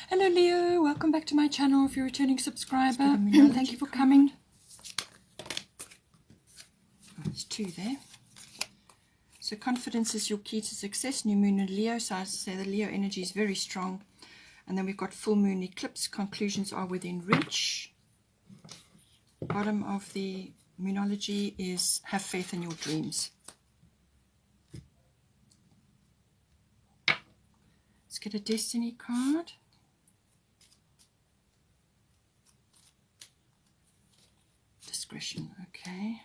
Hello Leo, welcome back to my channel. If you're a returning subscriber, thank you for coming. Oh, there's two there. So confidence is your key to success. New moon in Leo, so I say the Leo energy is very strong. And then we've got full moon eclipse. Conclusions are within reach. Bottom of the moonology is have faith in your dreams. Let's get a destiny card. Discretion, okay.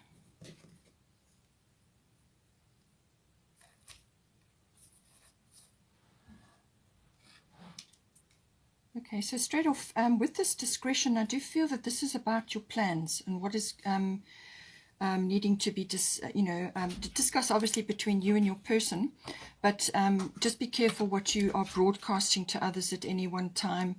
Okay, so straight off, with this discretion, I do feel that this is about your plans and what is needing to be discussed, obviously, between you and your person. But just be careful what you are broadcasting to others at any one time.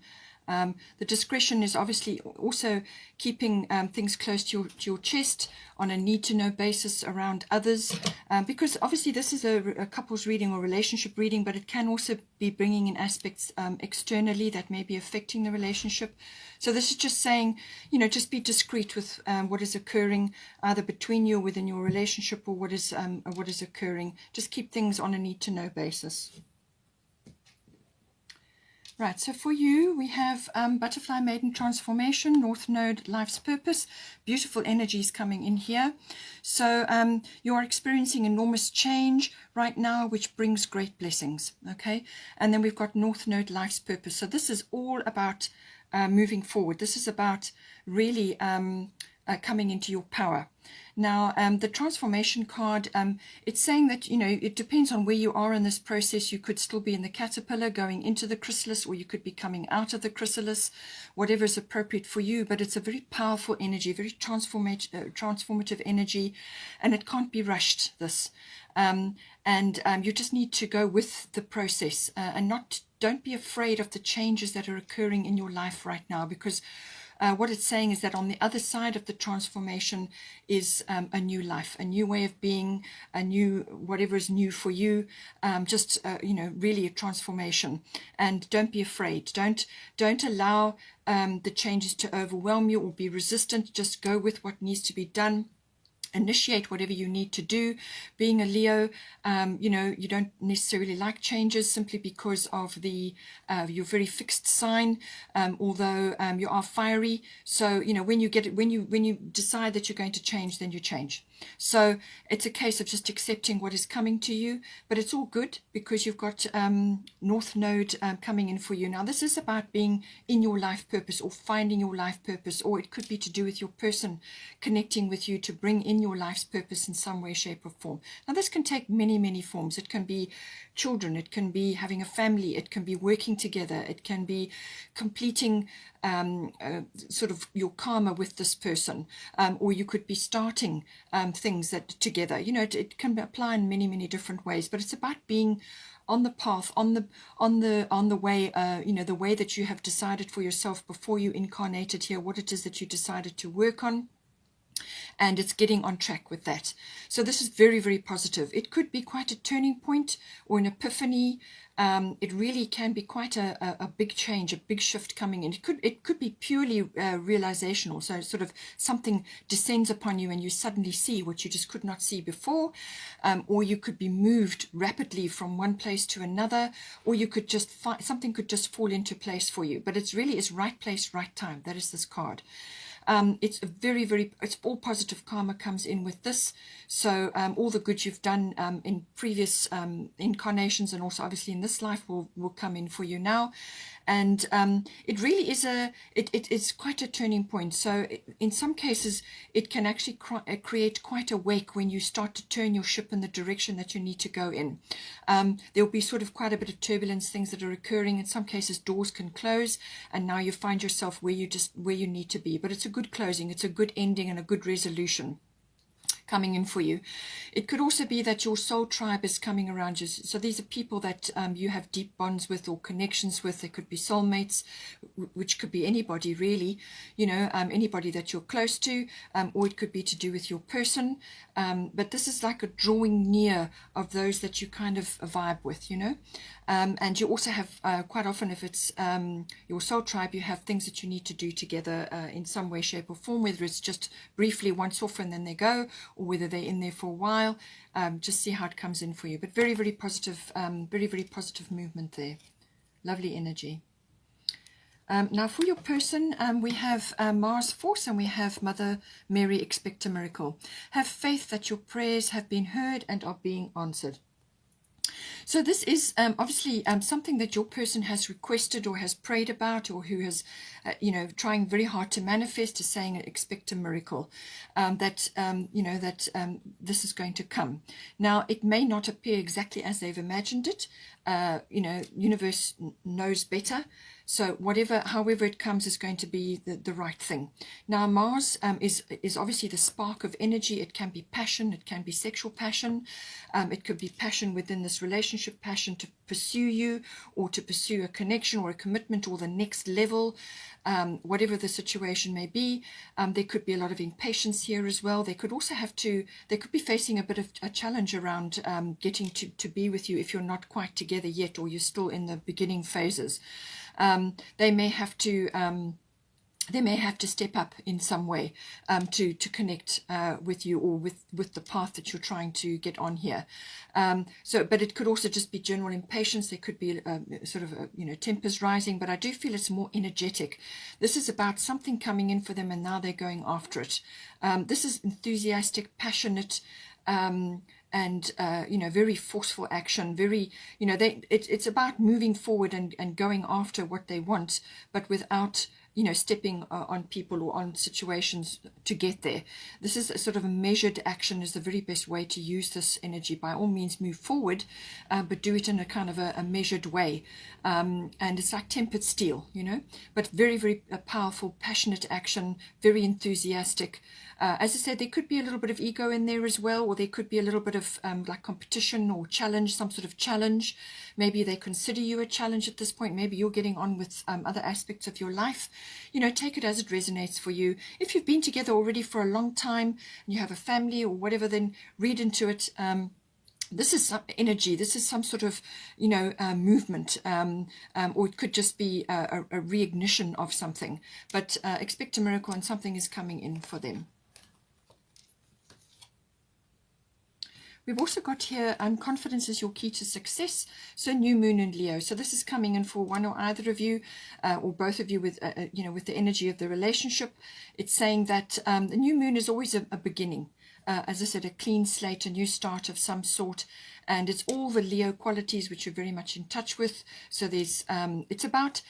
The discretion is obviously also keeping things close to your chest on a need-to-know basis around others, because obviously this is a couple's reading or relationship reading, but it can also be bringing in aspects externally that may be affecting the relationship. So this is just saying, just be discreet with what is occurring either between you or within your relationship, or what is occurring. Just keep things on a need-to-know basis. Right, so for you, we have Butterfly Maiden Transformation, North Node, Life's Purpose. Beautiful energies coming in here. So you are experiencing enormous change right now, which brings great blessings, okay? And then we've got North Node, Life's Purpose. So this is all about moving forward. This is about really coming into your power. Now, the transformation card, it's saying that, it depends on where you are in this process. You could still be in the caterpillar going into the chrysalis, or you could be coming out of the chrysalis, whatever is appropriate for you. But it's a very powerful energy, very transformative energy, and it can't be rushed, this. You just need to go with the process and don't be afraid of the changes that are occurring in your life right now, because what it's saying is that on the other side of the transformation is a new life, a new way of being, a new, whatever is new for you, really a transformation. And don't be afraid. Don't allow the changes to overwhelm you or be resistant. Just go with what needs to be done. Initiate whatever you need to do. Being a Leo, you don't necessarily like changes simply because of your very fixed sign, although you are fiery. So when you decide that you're going to change, then you change. So it's a case of just accepting what is coming to you, but it's all good because you've got North Node coming in for you. Now this is about being in your life purpose, or finding your life purpose, or it could be to do with your person connecting with you to bring in your life's purpose in some way, shape or form. Now this can take many, many forms. It can be children, it can be having a family, it can be working together, it can be completing sort of your karma with this person, or you could be starting things that together. It can apply in many, many different ways, but it's about being on the path, on the way, the way that you have decided for yourself before you incarnated here, what it is that you decided to work on. And it's getting on track with that. So this is very, very positive. It could be quite a turning point or an epiphany. It really can be quite a big change, a big shift coming in. It could be purely realizational. So sort of something descends upon you and you suddenly see what you just could not see before. Or you could be moved rapidly from one place to another, or you could just something could just fall into place for you. But it's really is right place, right time. That is this card. It's it's all positive karma comes in with this. So all the good you've done in previous incarnations, and also obviously in this life, will come in for you now. And it really is it's quite a turning point. So in some cases, it can actually create quite a wake when you start to turn your ship in the direction that you need to go in. There'll be sort of quite a bit of turbulence, things that are occurring. In some cases, doors can close, and now you find yourself where you need to be. But it's a good closing, it's a good ending, and a good resolution coming in for you. It could also be that your soul tribe is coming around you. So these are people that you have deep bonds with or connections with. They could be soulmates, which could be anybody really, anybody that you're close to, or it could be to do with your person. But this is like a drawing near of those that you kind of vibe with, And you also have, quite often, if it's your soul tribe, you have things that you need to do together in some way, shape or form, whether it's just briefly once off and then they go, or whether they're in there for a while. Just see how it comes in for you. But very, very positive, very, very positive movement there. Lovely energy. Now for your person, we have Mars Force and we have Mother Mary, expect a miracle. Have faith that your prayers have been heard and are being answered. So this is obviously something that your person has requested or has prayed about, or who has, trying very hard to manifest, is saying expect a miracle, that this is going to come. Now, it may not appear exactly as they've imagined it. Universe knows better. So however it comes is going to be the right thing. Now, Mars is obviously the spark of energy. It can be passion. It can be sexual passion. It could be passion within this relationship, passion to pursue you or to pursue a connection or a commitment or the next level, whatever the situation may be. There could be a lot of impatience here as well. They could also they could be facing a bit of a challenge around getting to be with you if you're not quite together yet, or you're still in the beginning phases. They may have to step up in some way to connect with you, or with the path that you're trying to get on here. But it could also just be general impatience. There could be tempers rising, but I do feel it's more energetic. This is about something coming in for them, and now they're going after it. This is enthusiastic, passionate, and very forceful action. Very, it's about moving forward and going after what they want, but without stepping on people or on situations to get there. This is a sort of a measured action, is the very best way to use this energy. By all means, move forward, but do it in a kind of a measured way. And it's like tempered steel, but very, very powerful, passionate action, very enthusiastic. As I said, there could be a little bit of ego in there as well, or there could be a little bit of like competition or challenge, some sort of challenge. Maybe they consider you a challenge at this point. Maybe you're getting on with other aspects of your life. Take it as it resonates for you. If you've been together already for a long time and you have a family or whatever, then read into it. This is some energy. This is some sort of, movement, or it could just be a reignition of something. But expect a miracle, and something is coming in for them. We've also got here, confidence is your key to success. So new moon in Leo. So this is coming in for one or either of you, or both of you with, with the energy of the relationship. It's saying that the new moon is always a beginning. As I said, a clean slate, a new start of some sort. And it's all the Leo qualities which you're very much in touch with. So there's, it's about,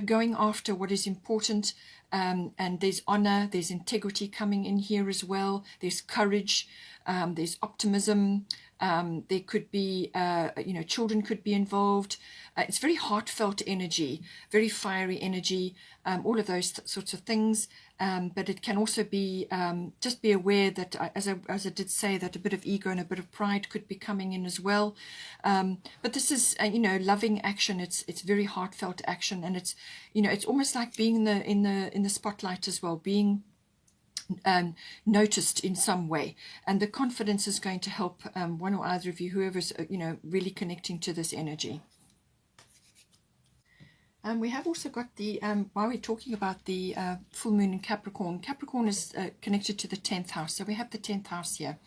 going after what is important. And there's honor, there's integrity coming in here as well. There's courage. There's optimism. There could be, children could be involved. It's very heartfelt energy, very fiery energy, all of those sorts of things. But it can also be, just be aware that, as I did say, that a bit of ego and a bit of pride could be coming in as well. But this is, loving action. It's very heartfelt action, and it's, it's almost like being in the spotlight as well, being noticed in some way, and the confidence is going to help one or either of you, whoever's really connecting to this energy. We have also got the while we're talking about the full moon in Capricorn. Capricorn is connected to the 10th house, so we have the 10th house here.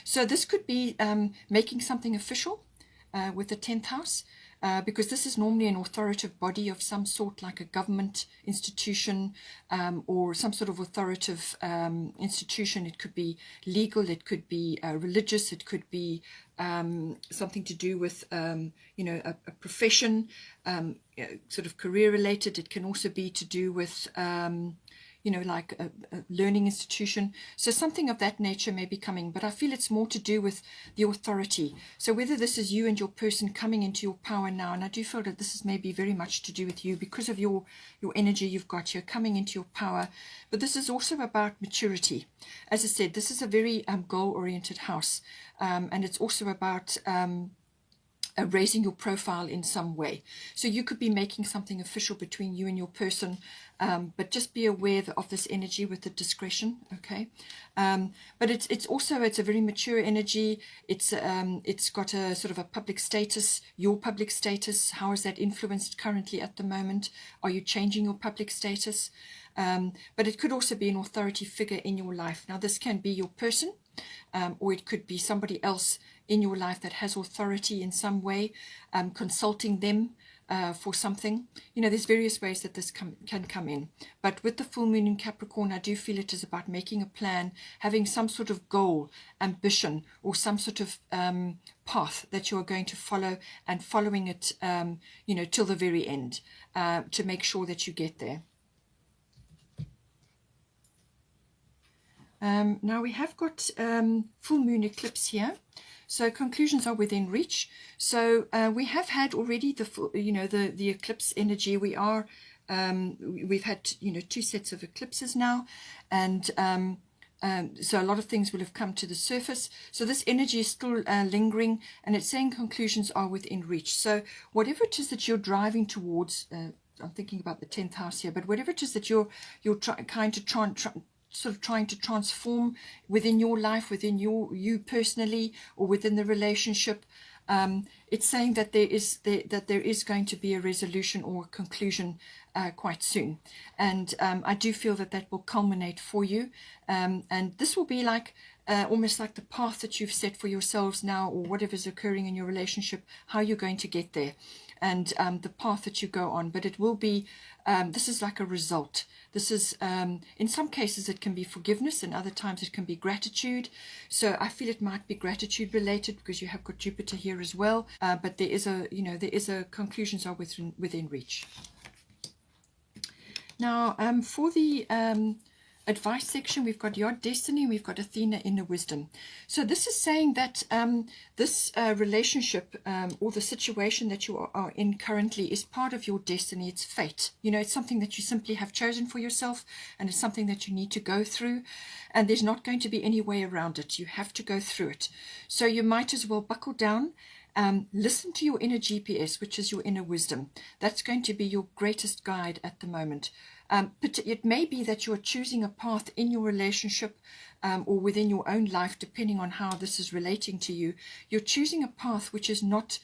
So this could be making something official with the 10th house. Because this is normally an authoritative body of some sort, like a government institution, or some sort of authoritative institution. It could be legal, it could be religious, it could be something to do with, a profession, sort of career related. It can also be to do with, like a learning institution. So something of that nature may be coming, but I feel it's more to do with the authority. So whether this is you and your person coming into your power now, and I do feel that this is maybe very much to do with you because of your energy you've got here coming into your power. But this is also about maturity. As I said, this is a very goal-oriented house, and it's also about raising your profile in some way. So you could be making something official between you and your person, but just be aware of this energy with the discretion, okay? But it's also, it's a very mature energy. It's got a sort of a public status, your public status. How is that influenced currently at the moment? Are you changing your public status? But it could also be an authority figure in your life. Now, this can be your person, or it could be somebody else in your life that has authority in some way, consulting them for something. You know, there's various ways that this can come in. But with the full moon in Capricorn, I do feel it is about making a plan, having some sort of goal, ambition, or some sort of path that you are going to follow, and following it, you know, till the very end, to make sure that you get there. Now we have got full moon eclipse here, so conclusions are within reach. So we have had already the full, you know, the eclipse energy. We've had, you know, 2 sets of eclipses now, and so a lot of things will have come to the surface. So this energy is still lingering, and it's saying conclusions are within reach. So whatever it is that you're driving towards, I'm thinking about the 10th house here, but whatever it is that you're trying to transform within your life, within you personally, or within the relationship, it's saying that there is going to be a resolution or a conclusion quite soon. And I do feel that will culminate for you, and this will be like almost like the path that you've set for yourselves now, or whatever's occurring in your relationship, how you're going to get there, and the path that you go on. But it will be, this is like a result. This is, in some cases it can be forgiveness, and other times it can be gratitude. So I feel it might be gratitude related, because you have got Jupiter here as well. But there is a, you know, conclusions are within reach. Now, for the advice section, we've got your destiny, we've got Athena, inner wisdom. So this is saying that this relationship, or the situation that you are in currently, is part of your destiny. It's fate. You know, it's something that you simply have chosen for yourself, and it's something that you need to go through, and there's not going to be any way around it. You have to go through it. So you might as well buckle down. Listen to your inner GPS, which is your inner wisdom. That's going to be your greatest guide at the moment. But it may be that you're choosing a path in your relationship, or within your own life, depending on how this is relating to you. You're choosing a path which is not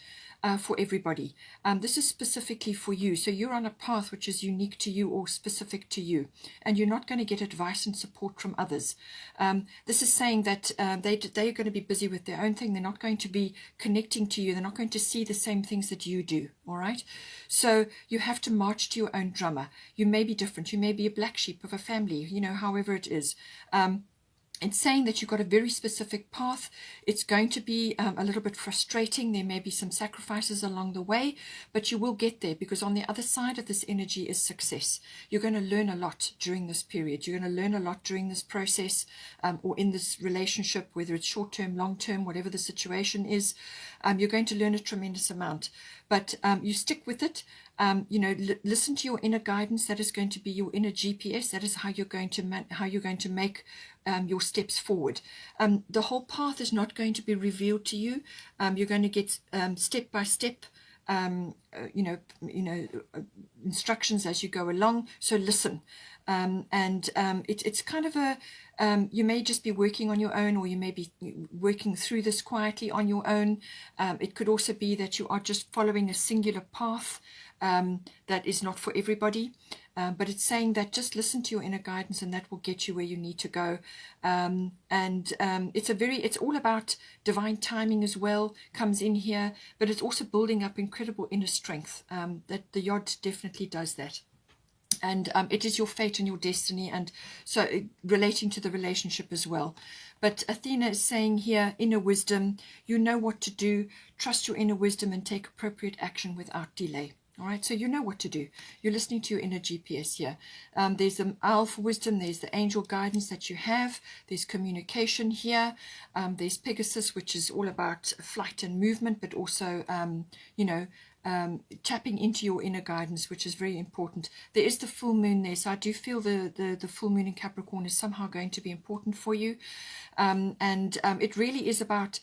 for everybody. This is specifically for you. So you're on a path which is unique to you, or specific to you, and you're not going to get advice and support from others. This is saying that they're going to be busy with their own thing. They're not going to be connecting to you. They're not going to see the same things that you do. All right. So you have to march to your own drummer. You may be different. You may be a black sheep of a family, you know, however it is. It's saying that you've got a very specific path. It's going to be a little bit frustrating. There may be some sacrifices along the way, but you will get there, because on the other side of this energy is success. You're going to learn a lot during this period. You're going to learn a lot during this process, or in this relationship, whether it's short-term, long-term, whatever the situation is. You're going to learn a tremendous amount, but you stick with it. You know, listen to your inner guidance. That is going to be your inner GPS. That is how you're going to make your steps forward. The whole path is not going to be revealed to you. You're going to get step by step, instructions as you go along. So listen, and it's kind of a you may just be working on your own, or you may be working through this quietly on your own. It could also be that you are just following a singular path that is not for everybody, but it's saying that just listen to your inner guidance, and that will get you where you need to go. It's all about divine timing as well, comes in here, but it's also building up incredible inner strength. That the Yod definitely does that. And it is your fate and your destiny, and so relating to the relationship as well. But Athena is saying here, inner wisdom, you know what to do, trust your inner wisdom and take appropriate action without delay. All right, so you know what to do. You're listening to your inner GPS here. There's the alpha wisdom, there's the angel guidance that you have, there's communication here, there's Pegasus, which is all about flight and movement, but also, tapping into your inner guidance, which is very important. There is the full moon there, so I do feel the full moon in Capricorn is somehow going to be important for you. It really is about,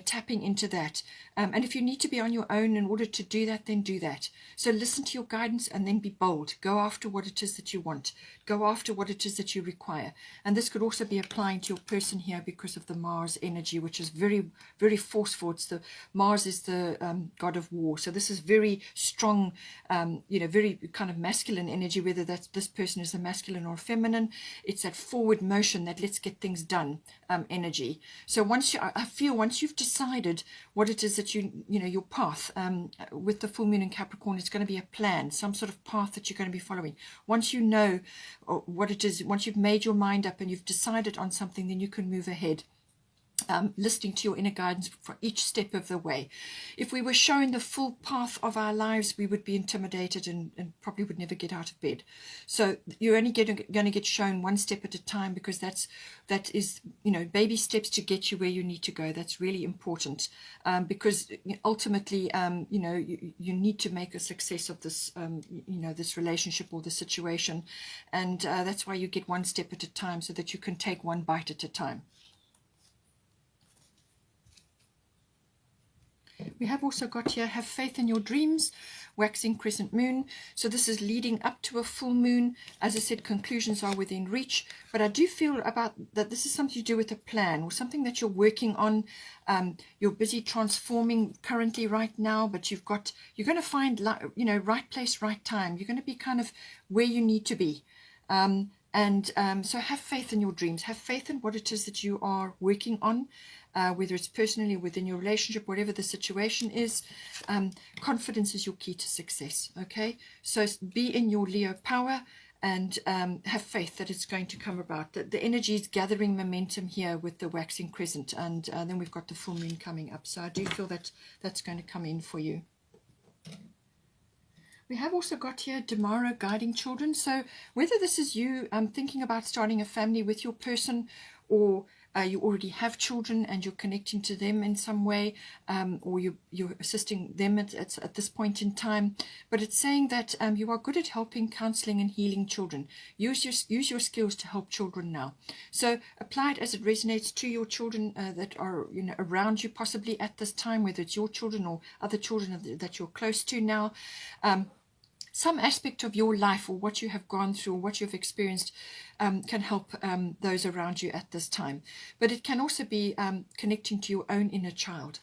tapping into that. And if you need to be on your own in order to do that, then do that. So listen to your guidance and then be bold. Go after what it is that you want. Go after what it is that you require. And this could also be applying to your person here because of the Mars energy, which is very, very forceful. Mars is the god of war. So this is very strong, very kind of masculine energy, whether this person is a masculine or a feminine. It's that forward motion, that let's get things done energy. So I feel once you've decided what it is that your path with the full moon in Capricorn, it's going to be a plan, some sort of path that you're going to be following. Once you know what it is, once you've made your mind up and you've decided on something, then you can move ahead. Listening to your inner guidance for each step of the way. If we were shown the full path of our lives, we would be intimidated and probably would never get out of bed. So you're only going to get shown one step at a time, because that is baby steps to get you where you need to go. That's really important, because ultimately you need to make a success of this this relationship or the situation, and that's why you get one step at a time, so that you can take one bite at a time. We have also got here, have faith in your dreams, waxing crescent moon. So this is leading up to a full moon. As I said, conclusions are within reach. But I do feel about that this is something to do with a plan or something that you're working on. You're busy transforming currently right now, but you're going to find, right place, right time. You're going to be kind of where you need to be. So have faith in your dreams. Have faith in what it is that you are working on. Whether it's personally within your relationship, whatever the situation is, confidence is your key to success. Okay, so be in your Leo power and have faith that it's going to come about. The energy is gathering momentum here with the waxing crescent, and then we've got the full moon coming up. So I do feel that that's going to come in for you. We have also got here Damara, guiding children. So whether this is you thinking about starting a family with your person, or you already have children and you're connecting to them in some way, or you're assisting them at this point in time. But it's saying that you are good at helping, counseling and healing children. Use your skills to help children now. So apply it as it resonates to your children that are around you possibly at this time, whether it's your children or other children that you're close to now. Some aspect of your life or what you have gone through or what you've experienced can help those around you at this time. But it can also be connecting to your own inner child.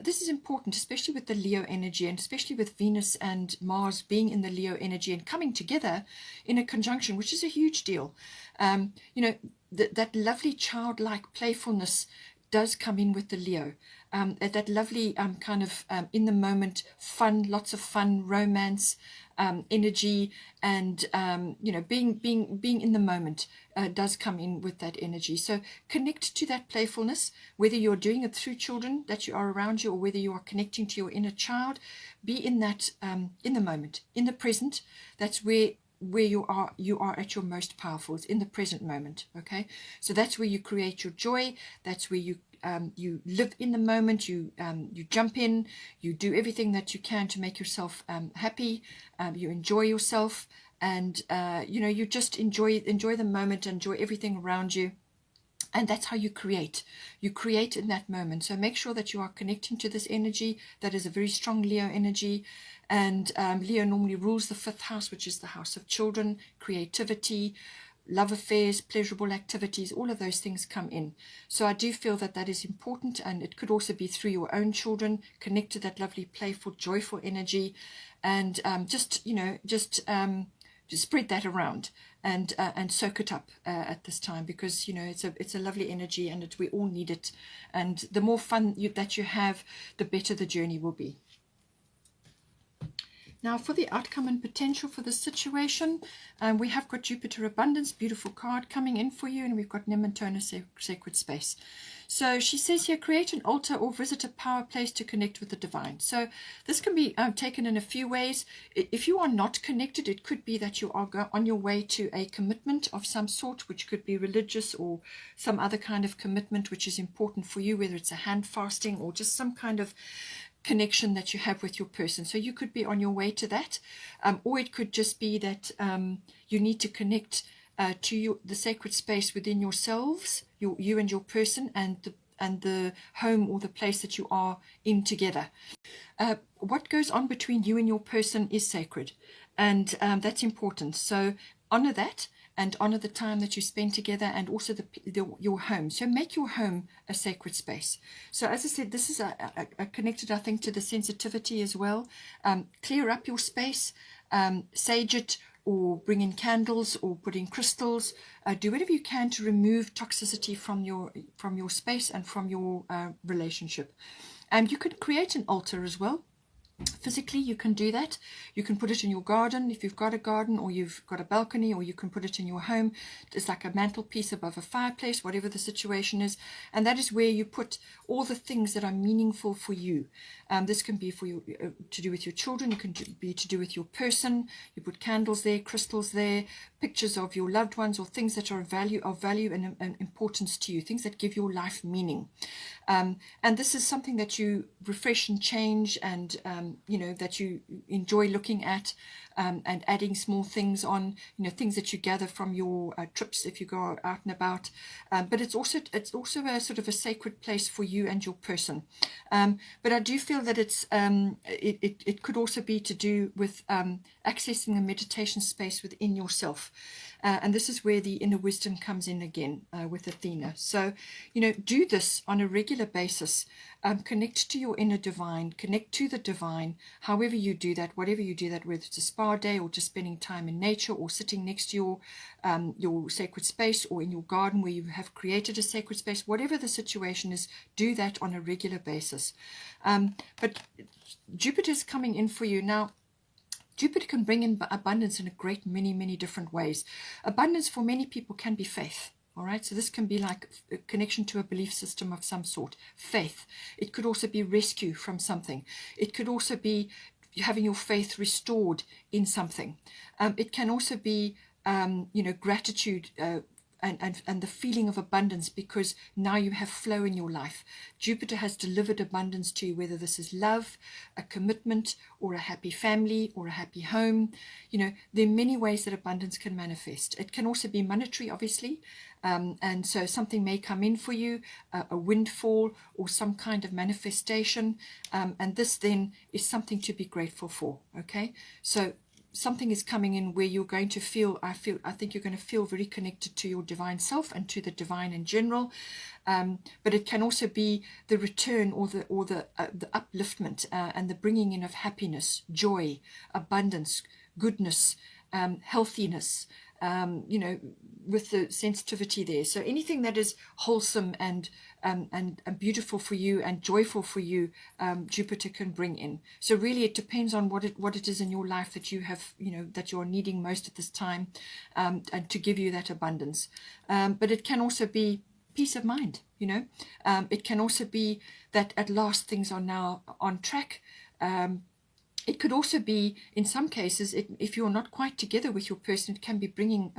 This is important, especially with the Leo energy, and especially with Venus and Mars being in the Leo energy and coming together in a conjunction, which is a huge deal. That lovely childlike playfulness does come in with the Leo. That lovely kind of in the moment fun, lots of fun, romance, energy, and being in the moment does come in with that energy. So connect to that playfulness, whether you're doing it through children that you are around you, or whether you are connecting to your inner child. Be in that in the moment, in the present. That's where you are at your most powerful. It's in the present moment. Okay, so that's where you create your joy. That's where you live in the moment. You jump in, you do everything that you can to make yourself happy. You enjoy yourself, and you just enjoy the moment, enjoy everything around you. And that's how you create. You create in that moment. So make sure that you are connecting to this energy. That is a very strong Leo energy. And Leo normally rules the 5th house, which is the house of children, creativity, love affairs, pleasurable activities. All of those things come in. So I do feel that is important. And it could also be through your own children. Connect to that lovely, playful, joyful energy. And just spread that around and soak it up at this time, because it's a lovely energy, and we all need it. And the more fun that you have, the better the journey will be. Now for the outcome and potential for this situation, we have got Jupiter Abundance, beautiful card coming in for you, and we've got Nementona, Sacred Space. So she says here, create an altar or visit a power place to connect with the divine. So this can be taken in a few ways. If you are not connected, it could be that you are on your way to a commitment of some sort, which could be religious or some other kind of commitment which is important for you, whether it's a hand fasting or just some kind of connection that you have with your person. So you could be on your way to that, or it could just be that you need to connect to the sacred space within yourselves, you and your person, and the home or the place that you are in together. What goes on between you and your person is sacred, and that's important. So honor that, and honor the time that you spend together, and also your home. So make your home a sacred space. So as I said, this is connected, I think, to the sensitivity as well. Clear up your space, sage it, or bring in candles, or put in crystals. Do whatever you can to remove toxicity from your space and from your relationship. And you could create an altar as well. Physically, you can do that. You can put it in your garden if you've got a garden, or you've got a balcony, or you can put it in your home. It's like a mantelpiece above a fireplace, whatever the situation is. And that is where you put all the things that are meaningful for you. This can be for you to do with your children. It can be to do with your person. You put candles there, crystals there, pictures of your loved ones, or things that are of value and importance to you, things that give your life meaning. And this is something that you refresh and change, and that you enjoy looking at, and adding small things on, things that you gather from your trips if you go out and about. But it's also a sort of a sacred place for you and your person. But I do feel that it could also be to do with accessing a meditation space within yourself. And this is where the inner wisdom comes in again with Athena. So, do this on a regular basis. Connect to your inner divine, connect to the divine, however you do that, whatever you do that, whether it's a spa day, or just spending time in nature, or sitting next to your sacred space, or in your garden where you have created a sacred space, whatever the situation is, do that on a regular basis. But Jupiter's coming in for you now. Jupiter can bring in abundance in a great many different ways. Abundance for many people can be faith. All right, so this can be like a connection to a belief system of some sort, faith. It could also be rescue from something. It could also be having your faith restored in something. It can also be, gratitude, and the feeling of abundance, because now you have flow in your life. Jupiter has delivered abundance to you, whether this is love, a commitment, or a happy family, or a happy home. There are many ways that abundance can manifest. It can also be monetary, obviously. And so something may come in for you, a windfall, or some kind of manifestation. And this then is something to be grateful for. Okay, so something is coming in where you're going to feel, I think you're going to feel very connected to your divine self and to the divine in general. But it can also be the return, or the upliftment, and the bringing in of happiness, joy, abundance, goodness, healthiness, with the sensitivity there. So anything that is wholesome and beautiful for you and joyful for you, Jupiter can bring in. So really it depends on what it is in your life that you have, that you're needing most at this time, and to give you that abundance. But it can also be peace of mind, it can also be that at last things are now on track. It could also be, in some cases, if you're not quite together with your person, it can be bringing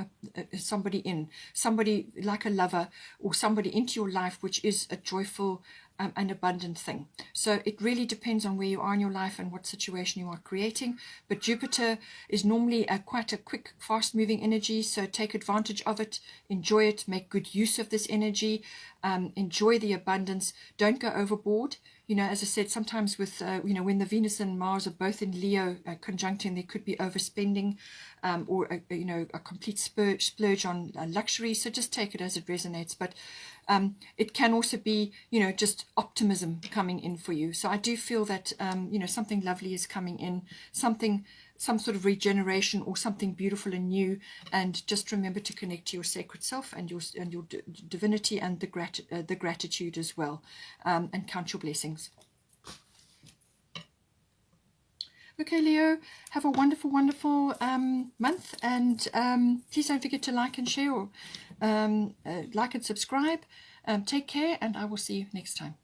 somebody in, somebody like a lover, or somebody into your life, which is a joyful and abundant thing. So it really depends on where you are in your life and what situation you are creating. But Jupiter is normally quite a quick, fast-moving energy, so take advantage of it, enjoy it, make good use of this energy, enjoy the abundance, don't go overboard. As I said, sometimes with, when the Venus and Mars are both in Leo conjuncting, there could be overspending, or, a complete splurge on luxury. So just take it as it resonates. But it can also be, just optimism coming in for you. So I do feel that, something lovely is coming in, some sort of regeneration, or something beautiful and new. And just remember to connect to your sacred self and your divinity, and the gratitude as well, and count your blessings. Okay, Leo, have a wonderful month, and please don't forget to like and share, or like and subscribe. Take care, and I will see you next time.